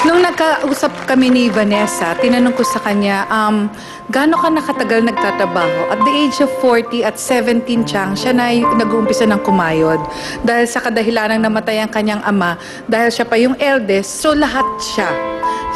Nung nagkausap kami ni Vanessa, tinanong ko sa kanya, gaano ka nakatagal nagtatrabaho? At the age of 40 at 17 siya na nag-uumpisa ng kumayod. Dahil sa kadahilanang namatay ang kanyang ama, dahil siya pa yung eldest, so lahat siya.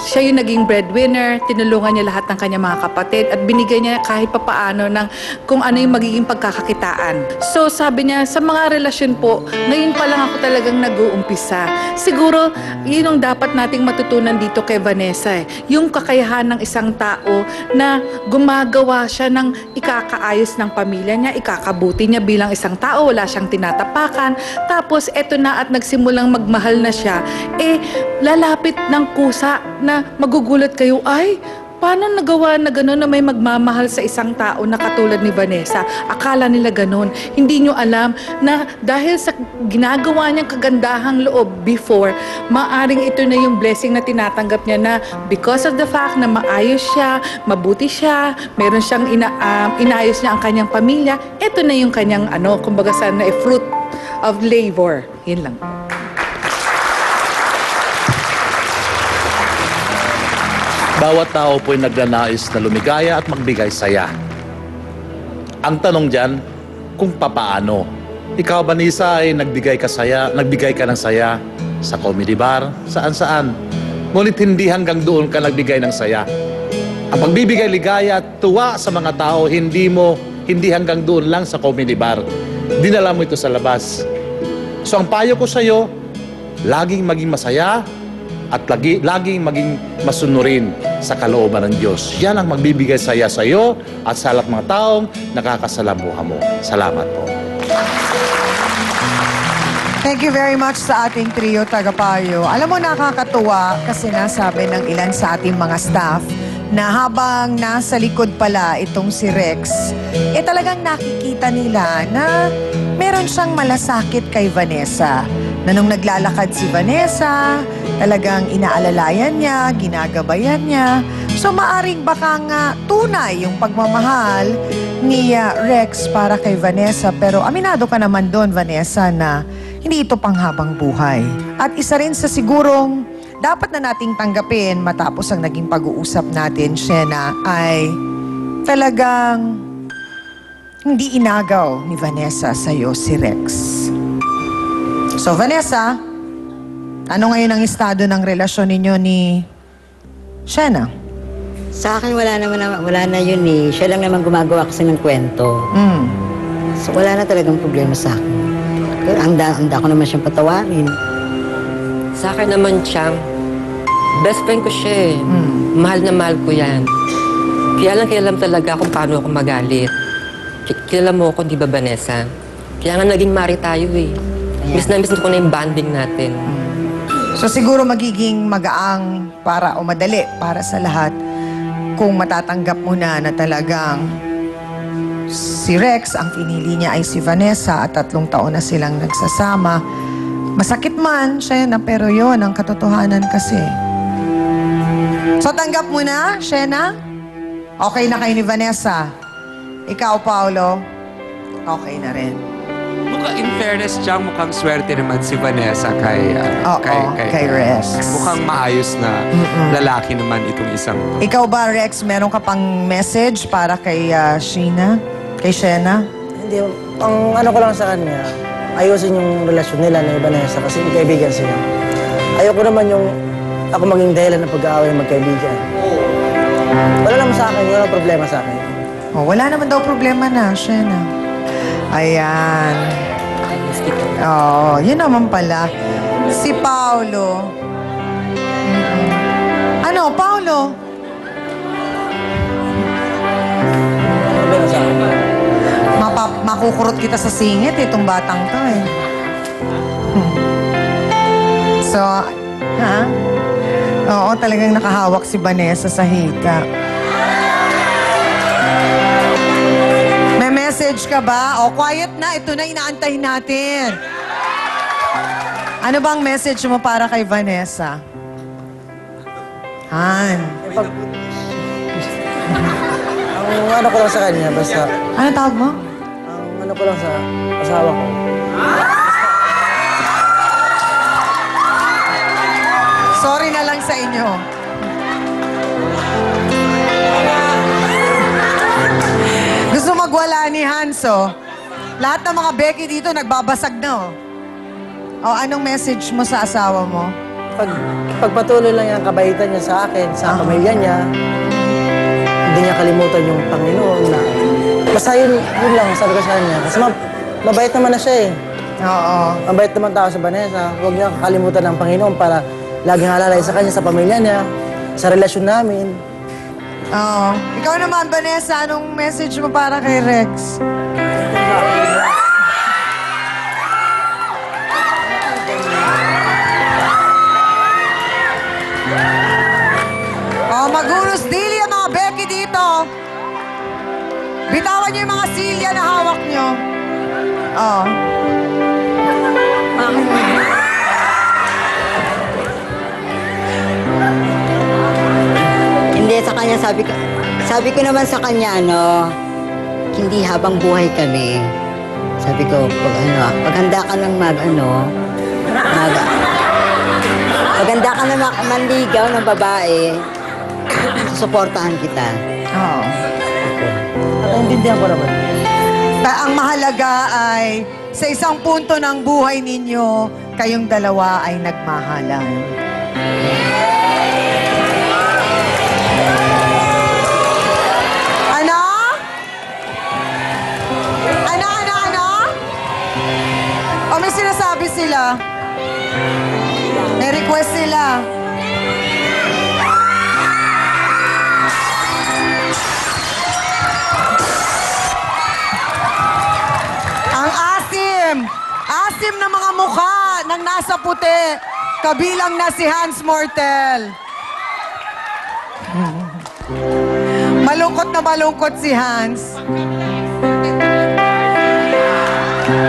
Siya yung naging breadwinner, tinulungan niya lahat ng kanyang mga kapatid at binigay niya kahit papaano ng kung ano yung magiging pagkakakitaan. So sabi niya, sa mga relasyon po, ngayon pa lang ako talagang nag-uumpisa. Siguro, yun ang dapat nating matutunan dito kay Vanessa. Yung kakayahan ng isang tao na gumagawa siya ng ikakaayos ng pamilya niya, ikakabuti niya bilang isang tao, wala siyang tinatapakan. Tapos eto na at nagsimulang magmahal na siya, lalapit ng kusa na magugulat kayo, ay, paano nagawa na gano'n na may magmamahal sa isang tao na katulad ni Vanessa? Akala nila gano'n. Hindi nyo alam na dahil sa ginagawa niyang kagandahang loob before, maaring ito na yung blessing na tinatanggap niya na because of the fact na maayos siya, mabuti siya, meron siyang inayos niya ang kanyang pamilya, ito na yung kanyang, kumbaga sana, fruit of labor. Yun lang. Bawat tao po'y nagnanais na lumigaya at magbigay saya. Ang tanong dyan, kung papaano. Ikaw, Vanessa, ay nagbigay ka ng saya sa comedy bar, saan-saan. Ngunit hindi hanggang doon ka nagbigay ng saya. Ang pagbibigay ligaya at tuwa sa mga tao, hindi hanggang doon lang sa comedy bar. Dinala mo ito sa labas. So ang payo ko sa'yo, laging maging masaya, at laging maging masunurin sa kalooban ng Diyos. Yan ang magbibigay saya sa iyo at sa lahat mga taong nakakasalamuha mo. Salamat po. Thank you very much sa ating trio tagapayo. Alam mo, nakakatuwa kasi nasabi ng ilan sa ating mga staff na habang nasa likod pala itong si Rex, talagang nakikita nila na meron siyang malasakit kay Vanessa. Na nung naglalakad si Vanessa, talagang inaalalayan niya, ginagabayan niya. So maaring baka nga tunay yung pagmamahal ni Rex para kay Vanessa. Pero aminado ka naman doon, Vanessa, na hindi ito panghabang buhay. At isa rin sa sigurong dapat na nating tanggapin matapos ang naging pag-uusap natin, Shena, ay talagang hindi inagaw ni Vanessa sa'yo si Rex. So, Vanessa, ano ngayon ang estado ng relasyon ninyo ni Shena? Sa akin, wala na yun eh. Siya lang naman gumagawa kasi ng kwento. So, wala na talagang problema sa akin. Pero handa ko naman siyang patawarin. Sa akin naman, Chang, best friend ko siya eh. Mahal na mahal ko yan. Kaya lang talaga kung paano ako magalit. Kilala mo ako, di ba, Vanessa? Kaya nga naging mari tayo eh. Miss na ko na yung bonding natin. So siguro magiging magaang o madali para sa lahat kung matatanggap mo na talagang si Rex, ang pinili niya ay si Vanessa at 3 taon na silang nagsasama. Masakit man, Shena, pero yon ang katotohanan kasi. So tanggap mo na, Shena? Okay na kayo ni Vanessa? Ikaw, Paolo? Okay na rin. In fairness, Chang, mukhang swerte naman si Vanessa kay Rex. Mukhang maayos na lalaki naman itong isang... Ikaw ba, Rex, meron ka pang message para kay Sheena? Kay Shena? Hindi, ang ano ko lang sa kanya, ayusin yung relasyon nila ni Vanessa kasi magkaibigan sila. Ayoko naman yung ako maging dahilan ng pag-aaway ng magkaibigan. Wala naman sa akin, wala problema sa akin. Oh, wala naman daw problema na, Shena. Ayan. Oh, yun naman pala. Si Paolo. Ano, Paolo? Problema sa akin. Makukurot kita sa singit, itong batang to eh. So, ha? Oo, talagang nakahawak si Vanessa sa hika. May message ka ba? O, quiet na. Ito na inaantayin natin. Ano bang message mo para kay Vanessa? Han. Ang ano ko lang sa kanya, basta... Ano tawag mo? Ang ano ko lang sa asawa ko. Sorry na lang sa inyo. Gusto magwala ni Hanso. Lahat ng mga Becky dito nagbabasag na, oh. O, anong message mo sa asawa mo? Pagpatuloy lang yung kabaitan niya sa akin, sa pamilya niya, hindi niya kalimutan yung Panginoon na basta yun lang sabi ko sa kanya. Kasi mabait naman na siya eh. Oo. Mabait naman tao sa Vanessa. Huwag niya kalimutan ng Panginoon para laging alalay sa kanya, sa pamilya niya, sa relasyon namin. Oo. Ikaw naman, Vanessa, anong message mo para kay Rex? Oh, magulos dili ang mga Becky dito. Bitawan niyo yung mga silya na hawak niyo. Oh. Hindi, sa kanya sabi ko naman sa kanya, hindi habang buhay kami. Sabi ko, paghanda ka ng paghanda ka ng manligaw ng babae, susuportahan kita. Oo. Naintindihan ko naman. Ang mahalaga ay sa isang punto ng buhay ninyo, kayong dalawa ay nagmahalan. Ano? Ano? O may sinasabi sila? May request sila. Asim na mga mukha ng nasa puti, kabilang na si Hans Mortel. Malungkot si Hans.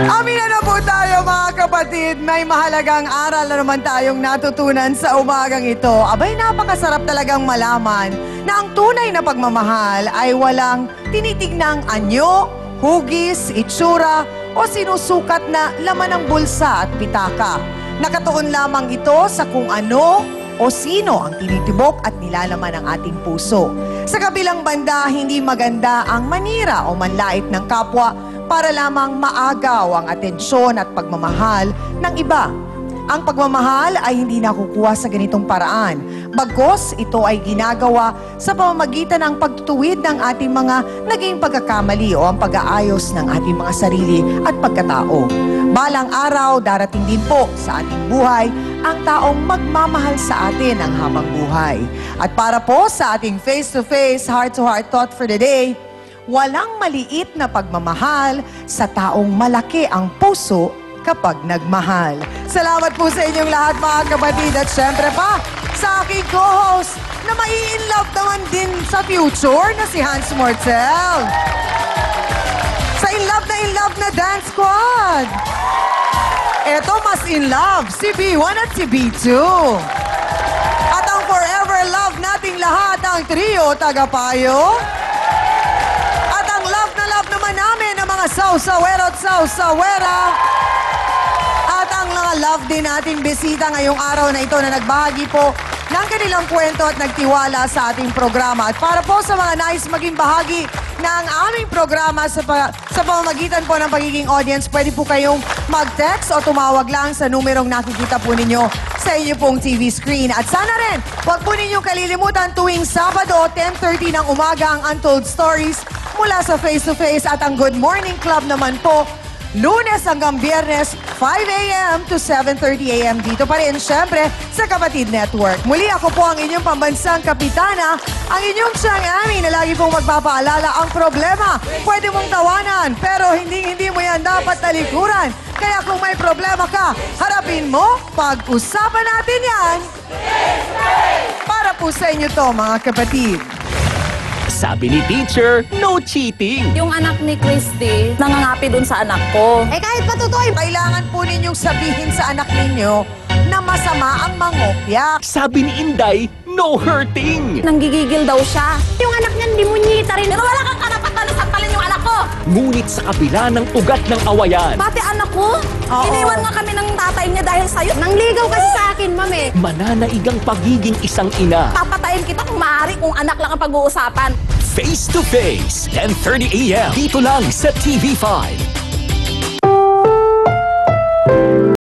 Amina na po tayo mga kapatid. May mahalagang aral na naman tayong natutunan sa umagang ito. Abay, napakasarap talagang malaman na ang tunay na pagmamahal ay walang tinitignang anyo, hugis, itsura, o sinusukat na laman ng bulsa at pitaka. Nakatuon lamang ito sa kung ano o sino ang tinitibok at nilalaman ng ating puso. Sa kabilang banda, hindi maganda ang manira o manlait ng kapwa para lamang maagaw ang atensyon at pagmamahal ng iba. Ang pagmamahal ay hindi nakukuha sa ganitong paraan. Bagkus, ito ay ginagawa sa pamamagitan ng pagtutuwid ng ating mga naging pagkakamali o ang pag-aayos ng ating mga sarili at pagkatao. Balang araw, darating din po sa ating buhay ang taong magmamahal sa atin ang habang buhay. At para po sa ating face-to-face, heart-to-heart thought for the day, walang maliit na pagmamahal sa taong malaki ang puso kapag nagmahal. Salamat po sa inyong lahat mga kapatid at syempre pa sa aking co-host na mai-inlove naman din sa future na si Hans Mortel. Sa in-love na dance squad. Eto mas in love, si B1 at si B2. At ang forever love nating lahat, ang trio Tagapayo. At ang love na love naman namin ng mga sausawero at sausawera. At ang mga love din nating bisita ngayong araw na ito na nagbahagi po ng kanilang kwento at nagtiwala sa ating programa. At para po sa mga nais maging bahagi ng aming programa sa pamamagitan po ng pagiging audience, pwede po kayong mag-text o tumawag lang sa numerong nakikita po ninyo sa inyo pong TV screen. At sana rin, huwag po ninyong kalilimutan tuwing Sabado, 10:30 ng umaga ang Untold Stories mula sa Face to Face at ang Good Morning Club naman po Lunes hanggang Biyernes, 5 a.m. to 7:30 a.m. dito pa rin, syempre, sa Kapatid Network. Muli ako po ang inyong pambansang kapitana, ang inyong Chang Ami na lagi pong magpapaalala ang problema. Pwede mong tawanan, pero hindi mo yan dapat talikuran. Kaya kung may problema ka, harapin mo, pag-usapan natin yan. Para po sa inyo to, mga kapatid. Sabi ni teacher, no cheating. Yung anak ni Christy, nangangapi dun sa anak ko. Kahit patutoy, kailangan po ninyong sabihin sa anak ninyo na masama ang mangopya. Sabi ni Inday, no hurting. Nanggigigil daw siya. Yung anak niyan, limunyita rin. Pero wala kang karapatan na sampalin yung anak ko! Ngunit sa kabila ng ugat ng awayan, Pati anak ko, iniwan nga kami ng tatay niya dahil sa'yo. Nangligaw kasi sa akin, ma'am eh. mananaigang pagiging isang ina. Papatayin kita kung maaari kung anak lang ang pag-uusapan. Face to Face, 10:30 a.m. Dito lang sa TV5.